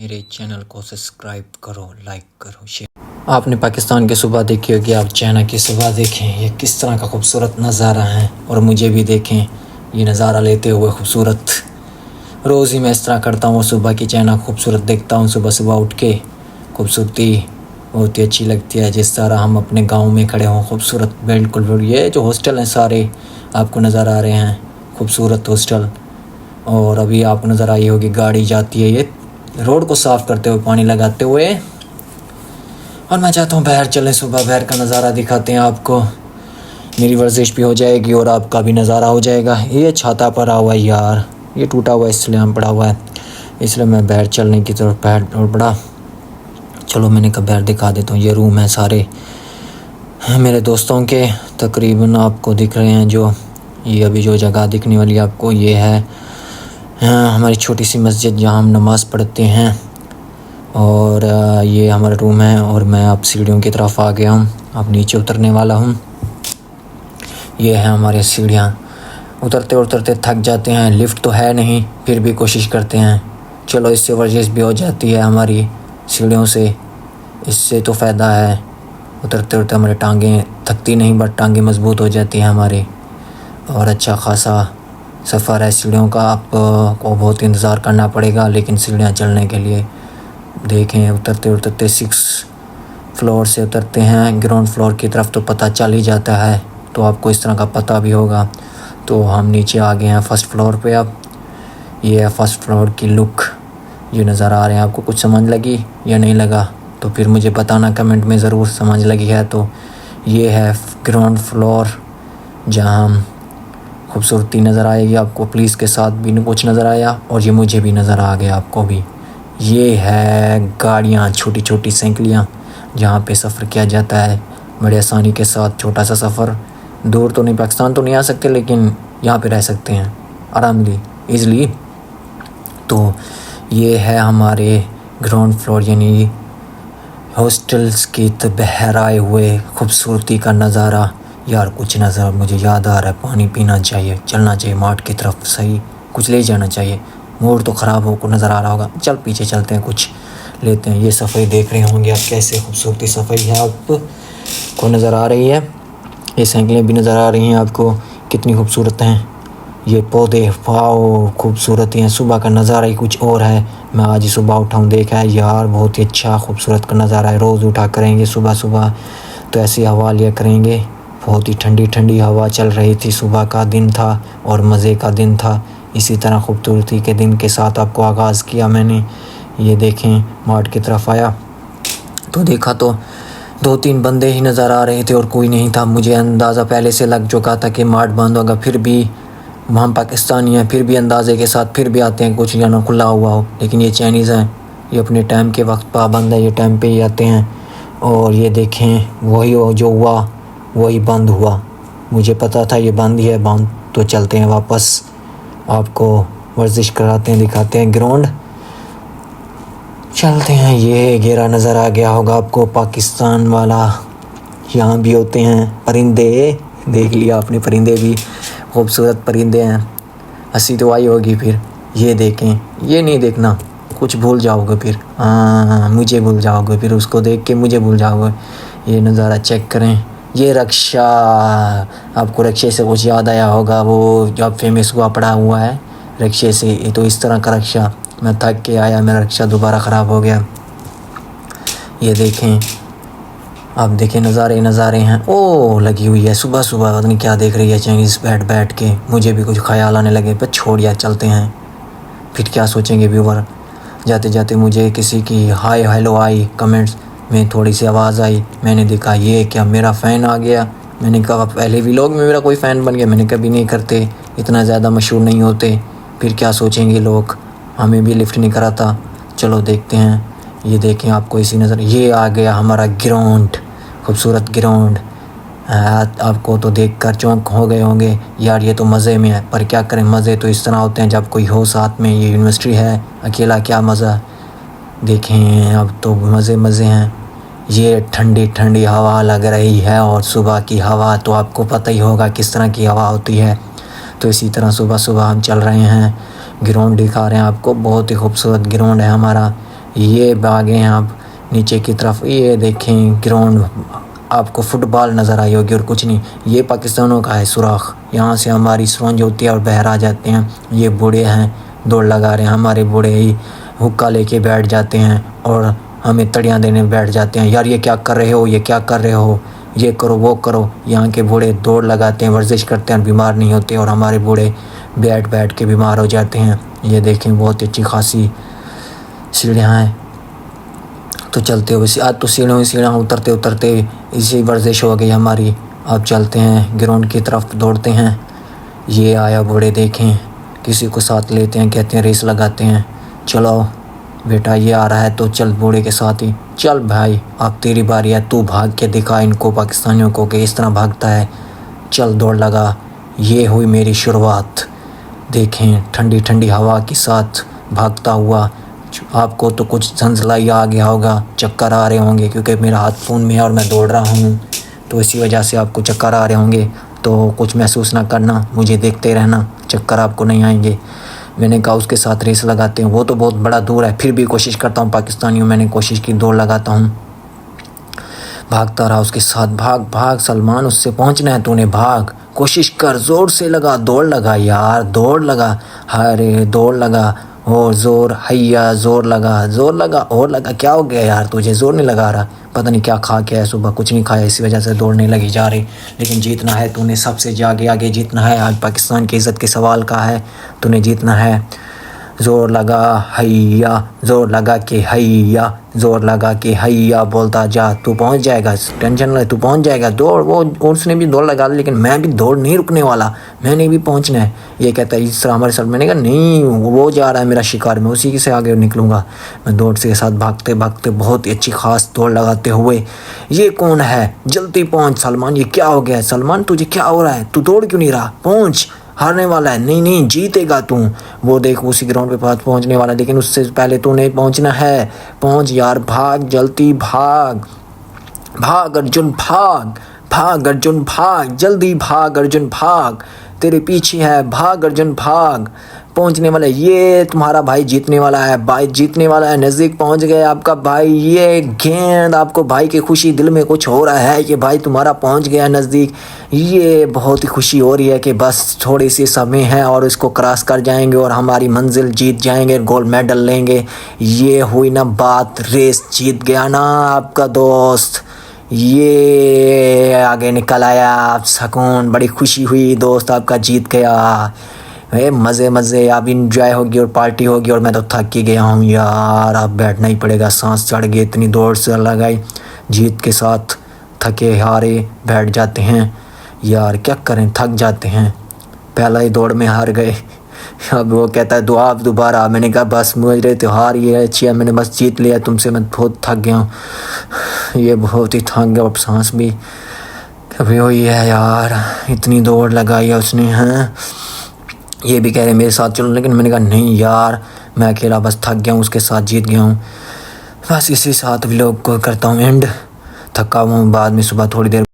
मेरे चैनल को सब्सक्राइब करो, लाइक करो, शेयर। आपने पाकिस्तान की सुबह देखी होगी, आप चाइना की सुबह देखें, ये किस तरह का खूबसूरत नज़ारा है। और मुझे भी देखें ये नज़ारा लेते हुए खूबसूरत। रोज़ ही मैं इस तरह करता हूँ, सुबह की चाइना खूबसूरत देखता हूँ। सुबह सुबह उठ के खूबसूरती बहुत ही अच्छी लगती है, जिस तरह हम अपने गाँव में खड़े हों खूबसूरत। बिल्कुल ये जो हॉस्टल हैं सारे आपको नज़र आ रहे हैं, खूबसूरत हॉस्टल। और अभी आपको नज़र आई होगी गाड़ी जाती है, ये रोड को साफ़ करते हुए, पानी लगाते हुए। और मैं चाहता हूँ बाहर चलें, सुबह बाहर का नज़ारा दिखाते हैं आपको। मेरी वर्जिश भी हो जाएगी और आपका भी नज़ारा हो जाएगा। ये छाता पड़ा हुआ है यार, ये टूटा हुआ इसलिए हम पड़ा हुआ है, इसलिए मैं बाहर चलने की तरफ बाहर दौड़ पड़ा। चलो मैंने कहा बाहर दिखा देता हूँ। ये रूम है सारे मेरे दोस्तों के, तकरीबन आपको दिख रहे हैं। जो ये अभी जो जगह दिखने वाली आपको, ये है हमारी छोटी सी मस्जिद जहाँ हम नमाज़ पढ़ते हैं। और ये हमारा रूम है और मैं अब सीढ़ियों की तरफ आ गया हूँ, अब नीचे उतरने वाला हूँ। ये है हमारे सीढ़ियाँ, उतरते उतरते थक जाते हैं, लिफ्ट तो है नहीं फिर भी कोशिश करते हैं। चलो इससे वर्जिश भी हो जाती है हमारी, सीढ़ियों से इससे तो फ़ायदा है। उतरते उतरते हमारी टांगें थकती नहीं, बट टांगें मजबूत हो जाती हैं हमारी। और अच्छा खासा सफ़र है सीढ़ियों का, आपको बहुत इंतज़ार करना पड़ेगा लेकिन सीढ़ियाँ चढ़ने के लिए। देखें उतरते उतरते 6 फ्लोर से उतरते हैं ग्राउंड फ्लोर की तरफ, तो पता चल ही जाता है, तो आपको इस तरह का पता भी होगा। तो हम नीचे आ गए हैं फर्स्ट फ्लोर पे। अब ये है फर्स्ट फ्लोर की लुक, ये नज़र आ रहे हैं आपको। कुछ समझ लगी या नहीं लगा तो फिर मुझे बताना कमेंट में, ज़रूर समझ लगी है तो। ये है ग्राउंड फ्लोर जहाँ खूबसूरती नज़र आएगी आपको। पुलिस के साथ भी कुछ नज़र आया और ये मुझे भी नज़र आ गया आपको भी। ये है गाड़ियाँ, छोटी छोटी साइकिलियाँ जहाँ पे सफ़र किया जाता है बड़े आसानी के साथ। छोटा सा सफ़र, दूर तो नहीं, पाकिस्तान तो नहीं आ सकते लेकिन यहाँ पे रह सकते हैं आरामली, ईज़िली। तो ये है हमारे ग्राउंड फ्लोर यानी हॉस्टल्स की बाहर आए हुए खूबसूरती का नज़ारा। यार कुछ नज़र मुझे याद आ रहा है, पानी पीना चाहिए, चलना चाहिए मार्ट की तरफ, सही कुछ ले जाना चाहिए। मूड तो ख़राब हो को नज़र आ रहा होगा, चल पीछे चलते हैं, कुछ लेते हैं। ये सफ़ाई देख रहे होंगे आप, कैसे खूबसूरती सफ़ाई है आपको नज़र आ रही है। ये साइकिलें भी नज़र आ रही हैं आपको, कितनी खूबसूरत हैं। ये पौधे वाओ खूबसूरत हैं। सुबह का नज़ारा ही कुछ और है। मैं आज ही सुबह उठाऊँ, देखा है यार बहुत ही अच्छा खूबसूरत का नज़ारा है। रोज़ उठा करेंगे सुबह सुबह तो ऐसी हवा लिया करेंगे। बहुत ही ठंडी ठंडी हवा चल रही थी, सुबह का दिन था और मज़े का दिन था। इसी तरह खूबसूरती के दिन के साथ आपको आगाज़ किया मैंने। ये देखें मार्ट की तरफ आया तो देखा तो 2-3 बंदे ही नज़र आ रहे थे और कोई नहीं था। मुझे अंदाज़ा पहले से लग चुका था कि मार्ट बंद होगा, फिर भी हम पाकिस्तानी हैं फिर भी अंदाज़े के साथ फिर भी आते हैं, कुछ या ना खुला हुआ हो। लेकिन ये चाइनीज़ हैं, ये अपने टाइम के वक्त पाबंद है, ये टाइम पे ही आते हैं। और ये देखें वही जो हुआ वही बंद हुआ, मुझे पता था ये बंद ही है, बंद तो चलते हैं वापस, आपको वर्जिश कराते हैं, दिखाते हैं ग्राउंड, चलते हैं। ये घेरा नज़र आ गया होगा आपको पाकिस्तान वाला, यहाँ भी होते हैं परिंदे, देख लिया आपने, परिंदे भी खूबसूरत परिंदे हैं। हंसी तो आई होगी फिर। ये देखें, ये नहीं देखना, कुछ भूल जाओगे फिर, हाँ मुझे भूल जाओगे फिर, उसको देख के मुझे भूल जाओगे। ये नज़ारा चेक करें। ये रक्षा, आपको रक्षे से कुछ याद आया होगा, वो जब फेमस हुआ पड़ा हुआ है रक्षे से। ये तो इस तरह का रक्षा, मैं थक के आया, मेरा रक्षा दोबारा ख़राब हो गया। ये देखें, आप देखें नज़ारे नज़ारे हैं। ओ लगी हुई है सुबह सुबह, पता नहीं क्या देख रही है चाइनीज़ बैठ के। मुझे भी कुछ ख्याल आने लगे, पर छोड़ यार चलते हैं, फिर क्या सोचेंगे व्यूवर। जाते जाते मुझे किसी की हाय हेलो आई, कमेंट्स में थोड़ी सी आवाज़ आई, मैंने देखा ये क्या मेरा फ़ैन आ गया। मैंने कहा पहले व्लॉग में मेरा कोई फ़ैन बन गया, मैंने कभी नहीं करते, इतना ज़्यादा मशहूर नहीं होते, फिर क्या सोचेंगे लोग, हमें भी लिफ्ट नहीं करा था। चलो देखते हैं। ये देखें आपको इसी नज़र, ये आ गया हमारा ग्राउंड, खूबसूरत ग्राउंड। आपको तो देखकर चौंक हो गए होंगे यार, ये तो मज़े में है, पर क्या करें, मज़े तो इस तरह होते हैं जब कोई हो साथ में। ये यूनिवर्सिटी है, अकेला क्या मज़ा। देखें अब तो मज़े मज़े हैं। ये ठंडी ठंडी हवा लग रही है और सुबह की हवा तो आपको पता ही होगा किस तरह की हवा होती है। तो इसी तरह सुबह सुबह हम चल रहे हैं, ग्राउंड दिखा रहे हैं आपको, बहुत ही खूबसूरत ग्राउंड है हमारा। ये भागे हैं आप नीचे की तरफ। ये देखें ग्राउंड, आपको फुटबॉल नज़र आई होगी और कुछ नहीं। ये पाकिस्तानों का है सुराख, यहाँ से हमारी सुरंज होती है और बाहर आ जाते हैं। ये बूढ़े हैं दौड़ लगा रहे हैं, हमारे बूढ़े ही हुक्का लेके बैठ जाते हैं और हमें तड़ियाँ देने बैठ जाते हैं। यार ये क्या कर रहे हो, ये क्या कर रहे हो, ये करो वो करो। यहाँ के बूढ़े दौड़ लगाते हैं, वर्जिश करते हैं, बीमार नहीं होते और हमारे बूढ़े बैठ बैठ के बीमार हो जाते हैं। ये देखें बहुत अच्छी खासी सीढ़ियाँ हैं। तो चलते हुए आज तो सीढ़ियाँ उतरते उतरते इसी वर्जिश हो गई हमारी। अब चलते हैं ग्राउंड की तरफ, दौड़ते हैं। ये आया बूढ़े, देखें किसी को साथ लेते हैं, कहते हैं रेस लगाते हैं। चलो बेटा ये आ रहा है तो चल बूढ़े के साथ ही चल भाई, अब तेरी बारी है, तू भाग के दिखा इनको पाकिस्तानियों को कि इस तरह भागता है। चल दौड़ लगा। ये हुई मेरी शुरुआत। देखें ठंडी ठंडी हवा के साथ भागता हुआ। आपको तो कुछ झंझलाई आ गया होगा, चक्कर आ रहे होंगे क्योंकि मेरा हाथ फ़ोन में है और मैं दौड़ रहा हूँ, तो इसी वजह से आपको चक्कर आ रहे होंगे। तो कुछ महसूस ना करना, मुझे देखते रहना, चक्कर आपको नहीं आएंगे। मैंने कहा उसके साथ रेस लगाते हैं, वो तो बहुत बड़ा दूर है, फिर भी कोशिश करता हूँ पाकिस्तानियों, मैंने कोशिश की, दौड़ लगाता हूँ। भागता रहा उसके साथ। भाग भाग सलमान, उससे पहुँचना है तूने, भाग, कोशिश कर, ज़ोर से लगा, दौड़ लगा यार, दौड़ लगा, अरे दौड़ लगा और ज़ोर, हैया ज़ोर लगा और लगा। क्या हो गया यार तुझे, ज़ोर नहीं लगा रहा? पता नहीं क्या खा के है, सुबह कुछ नहीं खाया, इसी वजह से दौड़ने लगी जा रही। लेकिन जीतना है तूने, सबसे आगे आगे जीतना है। आज पाकिस्तान की इज़्ज़त के सवाल का है, तूने जीतना है। ज़ोर लगा हैया, ज़ोर लगा के हैया, ज़ोर लगा के हैया बोलता जा, तू पहुंच जाएगा, टेंशन ले, तू पहुंच जाएगा। दौड़, वो उसने भी दौड़ लगा, लेकिन मैं भी दौड़ नहीं रुकने वाला, मैंने भी पहुंचना है। ये कहता है इस तरह हमारे साथ। मैंने कहा नहीं, वो जा रहा है मेरा शिकार, मैं उसी से आगे निकलूँगा। मैं दौड़ से साथ भागते भागते बहुत ही अच्छी खास दौड़ लगाते हुए, ये कौन है, जल्दी पहुँच सलमान, ये क्या हो गया है सलमान, तुझे क्या हो रहा है, तू दौड़ क्यों नहीं रहा, पहुँच, हारने वाला है। नहीं नहीं जीतेगा तू। वो देख उसी ग्राउंड पे पास पहुंचने वाला, लेकिन उससे पहले तूने पहुंचना है। पहुंच यार, भाग जल्दी, भाग भाग अर्जुन, भाग भाग अर्जुन, भाग जल्दी, भाग अर्जुन भाग, तेरे पीछे है, भाग अर्जुन भाग, पहुंचने वाला है। ये तुम्हारा भाई जीतने वाला है, भाई जीतने वाला है, नज़दीक पहुंच गए आपका भाई। ये गेंद, आपको भाई की खुशी, दिल में कुछ हो रहा है कि भाई तुम्हारा पहुंच गया नज़दीक। ये बहुत ही खुशी हो रही है कि बस थोड़ी सी समय है और इसको क्रॉस कर जाएंगे और हमारी मंजिल जीत जाएंगे, गोल्ड मेडल लेंगे। ये हुई ना बात, रेस जीत गया ना आपका दोस्त, ये आगे निकल आया, आप सुकून, बड़ी खुशी हुई, दोस्त आपका जीत गया। मज़े मज़े, अब इंजॉय होगी और पार्टी होगी। और मैं तो थक ही गया हूँ यार, अब बैठना ही पड़ेगा, सांस चढ़ गई, इतनी दौड़ से लगाई। जीत के साथ थके हारे बैठ जाते हैं यार, क्या करें, थक जाते हैं, पहला ही दौड़ में हार गए। अब वो कहता है दुआ दोबारा। मैंने कहा बस मुझे त्योहार ये अच्छी है, मैंने बस जीत लिया तुमसे, मैं बहुत थक गया हूँ, ये बहुत ही थक गया। अब सांस भी कभी हुई है यार, इतनी दौड़ लगाई है उसने। हैं ये भी कह रहे मेरे साथ चलो, लेकिन मैंने कहा नहीं यार, मैं अकेला बस थक गया हूँ, उसके साथ जीत गया हूँ। बस इसी साथ व्लॉग को करता हूँ एंड, थका हुआ हूँ। बाद में सुबह थोड़ी देर